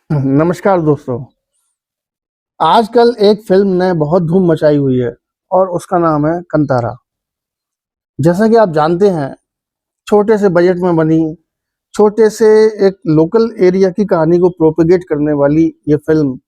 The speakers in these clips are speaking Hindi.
नमस्कार दोस्तों। आजकल एक फ़िल्म ने बहुत धूम मचाई हुई है और उसका नाम है कंतारा। जैसा कि आप जानते हैं, छोटे से बजट में बनी, छोटे से एक लोकल एरिया की कहानी को प्रोपेगेट करने वाली ये फ़िल्म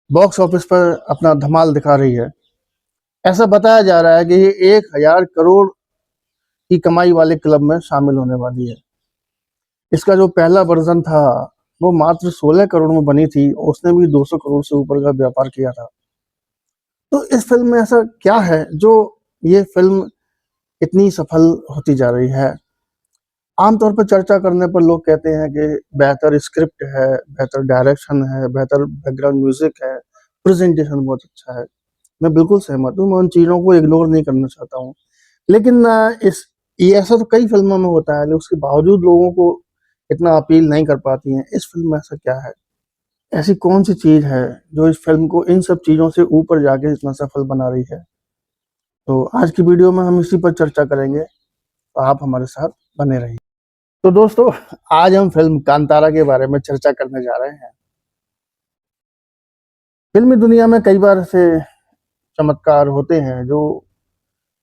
बॉक्स ऑफिस पर अपना धमाल दिखा रही है। ऐसा बताया जा रहा है कि ये 1000 करोड़ की कमाई वाले क्लब में शामिल होने वाली है। इसका जो पहला वर्ज़न था, वो मात्र 16 करोड़ में बनी थी और उसने भी 200 करोड़ से ऊपर का व्यापार किया था। तो इस फ़िल्म में ऐसा क्या है जो ये फ़िल्म इतनी सफल होती जा रही है? आमतौर पर चर्चा करने पर लोग कहते हैं कि बेहतर स्क्रिप्ट है, बेहतर डायरेक्शन है, बेहतर बैकग्राउंड म्यूज़िक है, प्रेज़ेंटेशन बहुत अच्छा है। मैं बिल्कुल सहमत हूँ, मैं उन चीज़ों को इग्नोर नहीं करना चाहता हूँ। लेकिन इस ये ऐसा तो कई फ़िल्मों में होता है, लेकिन उसके बावजूद लोगों को इतना अपील नहीं कर पाती हैं। इस फ़िल्म में ऐसा क्या है? ऐसी कौन-सी चीज़ है जो इस फ़िल्म को इन सब चीज़ों से ऊपर जाके इतना सफल बना रही है? तो आज की वीडियो में हम इसी पर चर्चा करेंगे, तो आप हमारे साथ बने रहिए। तो दोस्तों, आज हम फ़िल्म कांतारा के बारे में चर्चा करने जा रहे हैं। फ़िल्मी दुनिया में कई बार ऐसे चमत्कार होते हैं जो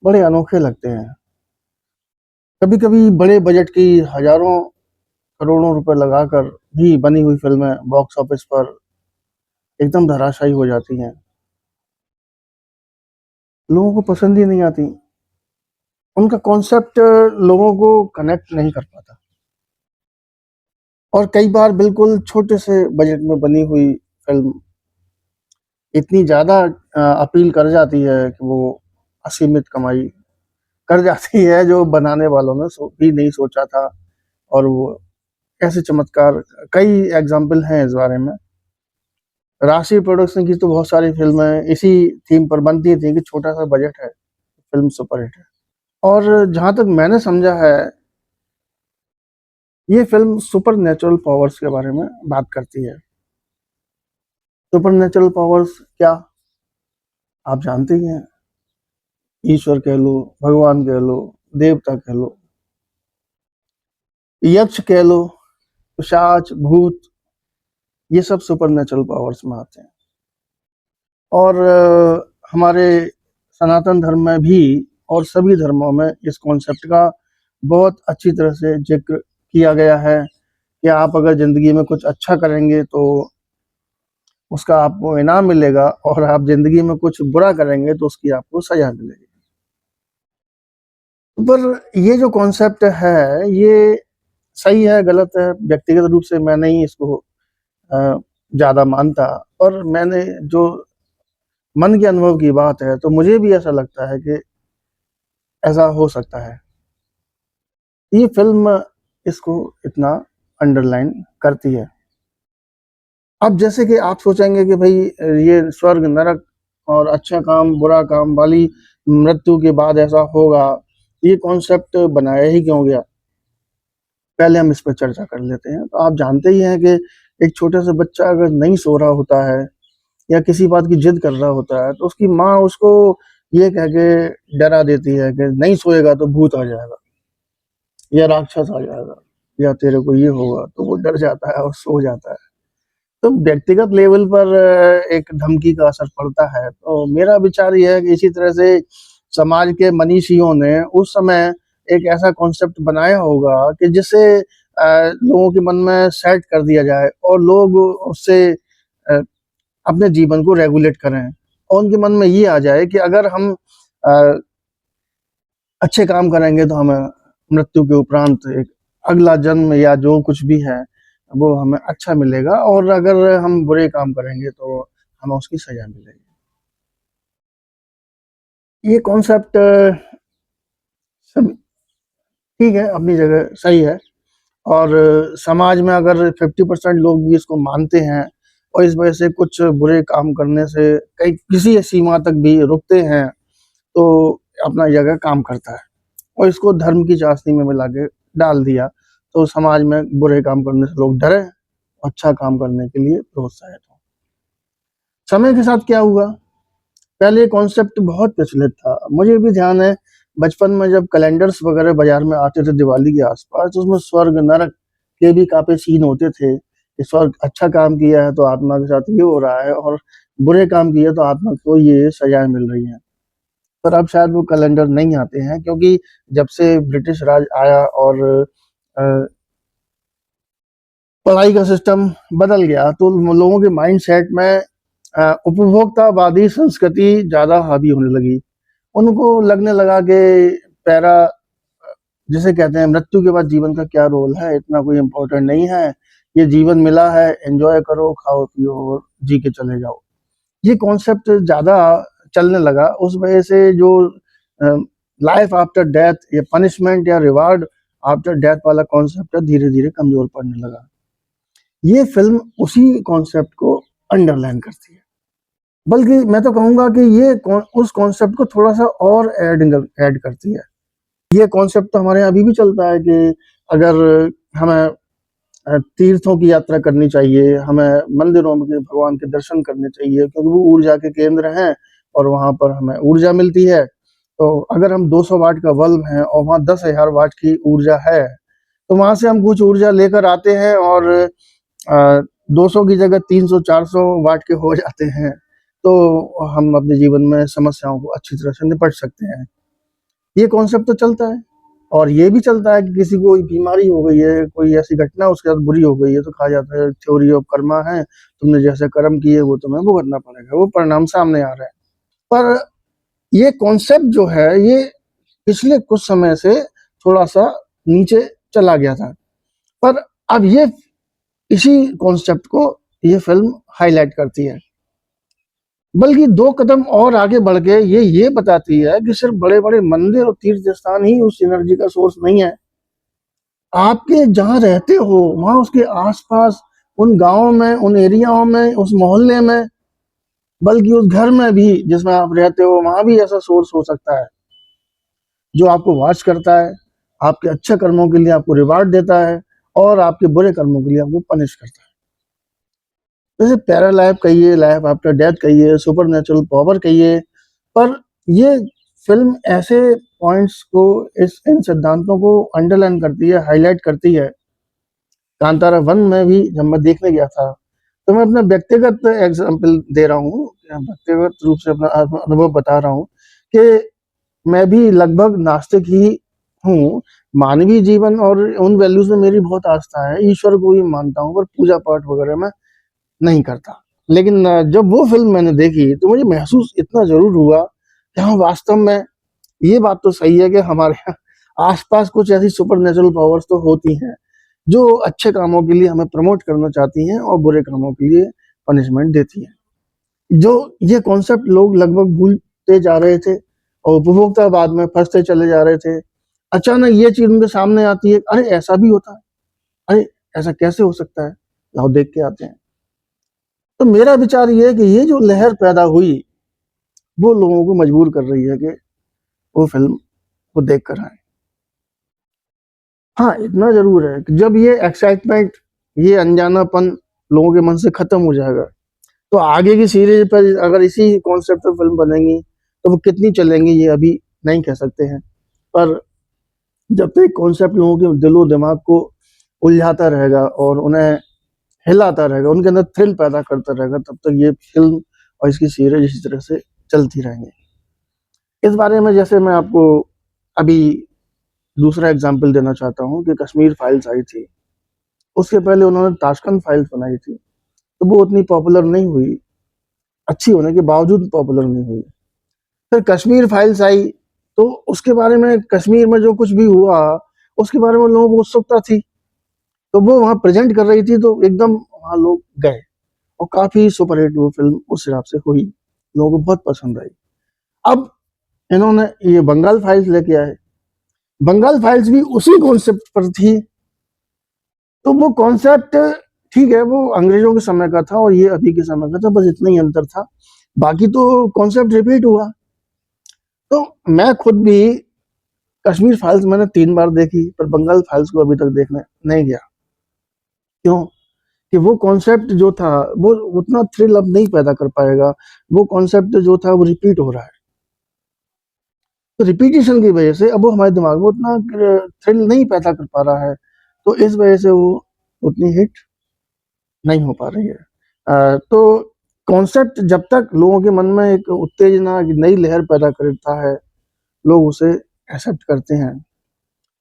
बड़े अनोखे लगते हैं। कभी-कभी बड़े बजट की हज़ारों करोड़ों रुपए लगाकर भी बनी हुई फ़िल्में बॉक्स ऑफिस पर एकदम धराशायी हो जाती हैं। लोगों को पसंद ही नहीं आती। उनका कॉन्सेप्ट लोगों को कनेक्ट नहीं कर पाता और कई बार बिल्कुल छोटे से बजट में बनी हुई फ़िल्म इतनी ज़्यादा अपील कर जाती है कि वो असीमित कमाई कर जाती है जो बनाने वालों ने भी नहीं सोचा था। और वो ऐसे चमत्कार कई एग्जाम्पल हैं इस बारे में। राशि प्रोडक्शन की तो बहुत सारी फिल्में इसी थीम पर बनती थी कि छोटा सा बजट है, फिल्म सुपरहिट है। और जहाँ तक मैंने समझा है, ये फिल्म सुपर नेचुरल पावर्स के बारे में बात करती है। सुपर नेचुरल पावर्स क्या, आप जानते ही हैं। ईश्वर कह लो, भगवान कह लो, देवता कह लो, यक्ष कह लो, पिशाच, भूत, ये सब सुपर नेचुरल पावर्स में आते हैं। और हमारे सनातन धर्म में भी और सभी धर्मों में इस कॉन्सेप्ट का बहुत अच्छी तरह से जिक्र किया गया है कि आप अगर ज़िंदगी में कुछ अच्छा करेंगे तो उसका आपको इनाम मिलेगा, और आप ज़िंदगी में कुछ बुरा करेंगे तो उसकी आपको सज़ा मिलेगी। पर ये जो कॉन्सेप्ट है, ये सही है, गलत है, व्यक्तिगत रूप से मैं नहीं इसको ज़्यादा मानता। और मैंने जो मन के अनुभव की बात है, तो मुझे भी ऐसा लगता है कि ऐसा हो सकता है। ये फ़िल्म इसको इतना अंडरलाइन करती है। अब जैसे कि आप सोचेंगे कि भई ये स्वर्ग, नरक और अच्छा काम, बुरा काम वाली मृत्यु के बाद ऐसा होगा, ये कॉन्सेप्ट बनाया ही क्यों गया? पहले हम इस पे चर्चा कर लेते हैं। तो आप जानते ही हैं कि एक छोटा सा बच्चा अगर नहीं सो रहा होता है या किसी बात की जिद कर रहा होता है, तो उसकी माँ उसको ये कह के डरा देती है कि नहीं सोएगा तो भूत आ जाएगा या राक्षस आ जाएगा या तेरे को ये होगा, तो वो डर जाता है और सो जाता है। तो व्यक्तिगत लेवल पर एक धमकी का असर पड़ता है। तो मेरा विचार ये है कि इसी तरह से समाज के मनीषियों ने उस समय एक ऐसा कॉन्सेप्ट बनाया होगा कि जिससे लोगों के मन में सेट कर दिया जाए और लोग उससे अ, अपने जीवन को रेगुलेट करें और उनके मन में ये आ जाए कि अगर हम अ, अच्छे काम करेंगे तो हमें मृत्यु के उपरांत एक अगला जन्म या जो कुछ भी है वो हमें अच्छा मिलेगा, और अगर हम बुरे काम करेंगे तो हमें उसकी सजा मिलेगी। ये कॉन्सेप्ट सब ठीक है, अपनी जगह सही है। और समाज में अगर 50% लोग भी इसको मानते हैं और इस वजह से कुछ बुरे काम करने से कई किसी सीमा तक भी रुकते हैं, तो अपना जगह काम करता है। और इसको धर्म की चाशनी में मिला के डाल दिया, तो समाज में बुरे काम करने से लोग डरे, अच्छा काम करने के लिए प्रोत्साहित हों। समय के साथ क्या हुआ, पहले ये कॉन्सेप्ट बहुत प्रचलित था। मुझे भी ध्यान है, बचपन में जब कैलेंडर्स वगैरह बाज़ार में आते थे दिवाली के आस-पास, तो उसमें स्वर्ग, नरक के भी काफ़ी सीन होते थे इस वक़्त अच्छा काम किया है तो आत्मा के साथ ये हो रहा है, और बुरे काम किए तो आत्मा को ये सज़ाएँ मिल रही हैं। पर अब शायद वो कैलेंडर नहीं आते हैं, क्योंकि जब से ब्रिटिश राज आया और अ, पढ़ाई का सिस्टम बदल गया, तो लोगों के माइंडसेट में उपभोक्तावादी संस्कृति ज़्यादा हावी होने लगी। उनको लगने लगा कि पैरा जिसे कहते हैं मृत्यु के बाद जीवन का क्या रोल है, इतना कोई इम्पोर्टेंट नहीं है। ये जीवन मिला है, एन्जॉय करो, खाओ-पियो और जी के चले जाओ। ये कॉन्सेप्ट ज़्यादा चलने लगा, उस वजह से जो अ, लाइफ आफ्टर डेथ या पनिशमेंट या रिवार्ड आफ्टर डेथ वाला कॉन्सेप्ट है, धीरे-धीरे कमज़ोर पड़ने लगा। ये फ़िल्म उसी कॉन्सेप्ट को अंडरलाइन करती है। बल्कि मैं तो कहूँगा कि ये उस कॉन्सेप्ट को थोड़ा-सा और ऐड करती है। ये कॉन्सेप्ट तो हमारे यहाँ अभी भी चलता है कि अगर हमें तीर्थों की यात्रा करनी चाहिए, हमें मंदिरों में भगवान के दर्शन करने चाहिए, क्योंकि वो ऊर्जा के केंद्र हैं और वहाँ पर हमें ऊर्जा मिलती है। तो अगर हम 200 वाट का बल्ब है और वहाँ 10,000 वाट की ऊर्जा है, तो वहाँ से हम कुछ ऊर्जा लेकर आते हैं और 200 की जगह 300-400 वाट के हो जाते हैं। तो हम अपने जीवन में समस्याओं को अच्छी तरह से निपट सकते हैं। ये कॉन्सेप्ट तो चलता है, और ये भी चलता है कि किसी को कोई बीमारी हो गई है, कोई ऐसी घटना उसके साथ बुरी हो गई है, तो कहा जाता है थ्योरी ऑफ कर्मा है, तुमने जैसे कर्म किए वो तुम्हें भुगतना पड़ेगा, वो परिणाम सामने आ रहा है। पर ये कॉन्सेप्ट जो है, ये पिछले कुछ समय से थोड़ा-सा नीचे चला गया था। पर अब ये इसी कॉन्सेप्ट को ये फ़िल्म हाइलाइट करती है। बल्कि 2 कदम और आगे बढ़ के ये बताती है कि सिर्फ़ बड़े-बड़े मंदिर और तीर्थ स्थान ही उस एनर्जी का सोर्स नहीं है। आपके जहाँ रहते हो, वहाँ उसके आस-पास, उन गाँव में, उन एरियाओं में, उस मोहल्ले में, बल्कि उस घर में भी जिसमें आप रहते हो, वहाँ भी ऐसा सोर्स हो सकता है, जो आपको वॉच करता है, आपके अच्छे कर्मों के लिए आपको रिवार्ड देता है और आपके बुरे कर्मों के लिए आपको पनिश करता है। जैसे पैरालाइफ कहिए, लाइफ आफ्टर डेथ कहिए, सुपरनैचुरल पावर कहिए, पर ये फ़िल्म ऐसे पॉइंट्स को, इस इन सिद्धांतों को अंडरलाइन करती है, हाइलाइट करती है। कांतारा 1 में भी जब मैं देखने गया था, तो मैं अपना व्यक्तिगत एग्ज़ाम्पल दे रहा हूँ, व्यक्तिगत रूप से अपना अनुभव बता रहा हूँ कि मैं भी लगभग नास्तिक ही हूँ। मानवीय जीवन और उन वैल्यूज़ में मेरी बहुत आस्था है, ईश्वर को भी मानता हूँ, पर पूजा-पाठ वगैरह मैं नहीं करता। लेकिन जब वो फ़िल्म मैंने देखी, तो मुझे महसूस इतना ज़रूर हुआ कि हाँ, वास्तव में ये बात तो सही है कि हमारे यहाँ आस-पास कुछ ऐसी सुपरनैचुरल पावर्स तो होती हैं, जो अच्छे कामों के लिए हमें प्रमोट करना चाहती हैं और बुरे कामों के लिए पनिशमेंट देती हैं। जो ये कॉन्सेप्ट लोग लगभग भूलते जा रहे थे और उपभोक्तावाद में फँसते चले जा रहे थे। अचानक ये चीज़ उनके सामने आती है, अरे! ऐसा भी होता है, अरे! ऐसा कैसे हो सकता है? लाओ देख के आते हैं। तो मेरा विचार ये है कि ये जो लहर पैदा हुई, वो लोगों को मजबूर कर रही है कि वो फ़िल्म को देख कर आएँ। हाँ, इतना ज़रूर है कि जब ये एक्साइटमेंट, ये अनजानापन लोगों के मन से खत्म हो जाएगा, तो आगे की सीरीज़ पर अगर इसी कॉन्सेप्ट पे फ़िल्म बनेंगी, तो वो कितनी चलेंगी ये अभी नहीं कह सकते हैं। पर जब तक कॉन्सेप्ट लोगों के दिलो-दिमाग को उलझाता रहेगा और उन्हें हिलाता रहेगा, उनके अंदर थ्रिल पैदा करता रहेगा, तब तक ये फ़िल्म और इसकी सीरीज़ इसी तरह से चलती रहेंगी। इस बारे में जैसे मैं आपको अभी दूसरा एग्ज़ाम्पल देना चाहता हूँ कि कश्मीर फाइल्स आई थी। उसके पहले उन्होंने ताशकंद फाइल्स बनाई थी, तो वो उतनी पॉपुलर नहीं हुई, अच्छी होने के बावजूद पॉपुलर नहीं हुई। फिर कश्मीर फाइल्स आई, तो उसके बारे में, कश्मीर में जो कुछ भी हुआ, उसके बारे में लोगों को उत्सुकता थी, तो वो वहाँ प्रेज़ेंट कर रही थी, तो एकदम वहाँ लोग गए और काफ़ी सुपरहिट वो फ़िल्म उस हिसाब से हुई, लोगों को बहुत पसंद आई। अब इन्होंने ये बंगाल फाइल्स लेके आए, बंगाल फाइल्स भी उसी कॉन्सेप्ट पर थी, तो वो कॉन्सेप्ट ठीक है, वो अंग्रेज़ों के समय का था और ये अभी के समय का था, बस इतना ही अंतर था। बाकी तो कॉन्सेप्ट रिपीट हुआ। तो मैं खुद भी कश्मीर फाइल्स मैंने 3 बार देखी, पर बंगाल फाइल्स को अभी तक देखने नहीं गया। क्यों? कि वो कॉन्सेप्ट जो था, वो उतना थ्रिल अब नहीं पैदा कर पाएगा। वो कॉन्सेप्ट जो था, वो रिपीट हो रहा है। तो रिपीटिशन की वजह से अब वो हमारे दिमाग में उतना थ्रिल नहीं पैदा कर पा रहा है। तो इस वजह से वो उतनी हिट नहीं हो पा रही है। तो कॉन्सेप्ट जब तक लोगों के मन में एक उत्तेजना की नई लहर पैदा करता है, लोग उसे एक्सेप्ट करते हैं,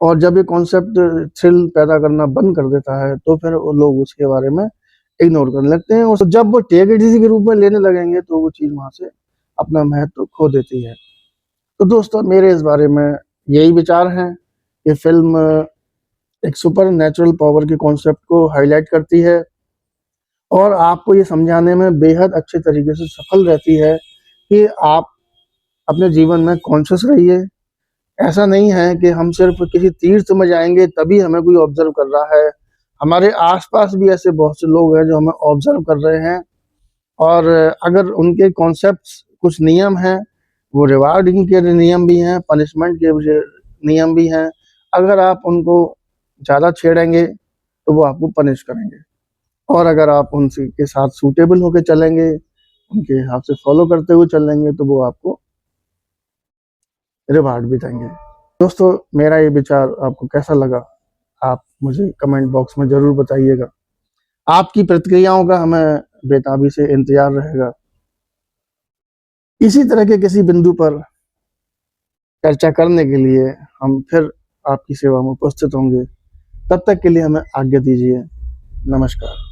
और जब ये कॉन्सेप्ट थ्रिल पैदा करना बंद कर देता है तो फिर वो लोग उसके बारे में इग्नोर करने लगते हैं, और जब वो टेक इट इजी के रूप में लेने लगेंगे तो वो चीज़ वहाँ से अपना महत्व खो देती है। तो दोस्तों, मेरे इस बारे में यही विचार हैं कि फ़िल्म एक सुपर नेचुरल पावर के कॉन्सेप्ट को हाईलाइट करती है और आपको ये समझाने में बेहद अच्छे तरीके से सफल रहती है कि आप अपने जीवन में कॉन्शियस रहिए। ऐसा नहीं है कि हम सिर्फ किसी तीर्थ में जाएंगे तभी हमें कोई ऑब्जर्व कर रहा है। हमारे आसपास भी ऐसे बहुत से लोग हैं जो हमें ऑब्जर्व कर रहे हैं, और अगर उनके कॉन्सेप्ट्स कुछ नियम हैं, वो रिवार्डिंग के नियम भी हैं, पनिशमेंट के नियम भी हैं। अगर आप उनको ज़्यादा छेड़ेंगे तो वो आपको पनिश करेंगे, और अगर आप उनसे के साथ सूटेबल होकर चलेंगे, उनके हिसाब से फॉलो करते हुए चलेंगे, तो वो आपको रिवार्ड भी देंगे। दोस्तों, मेरा ये विचार आपको कैसा लगा, आप मुझे कमेंट बॉक्स में ज़रूर बताइएगा। आपकी प्रतिक्रियाओं का हमें बेताबी से इंतजार रहेगा। इसी तरह के किसी बिंदु पर चर्चा करने के लिए हम फिर आपकी सेवा में उपस्थित होंगे। तब तक के लिए हमें आज्ञा दीजिए। नमस्कार।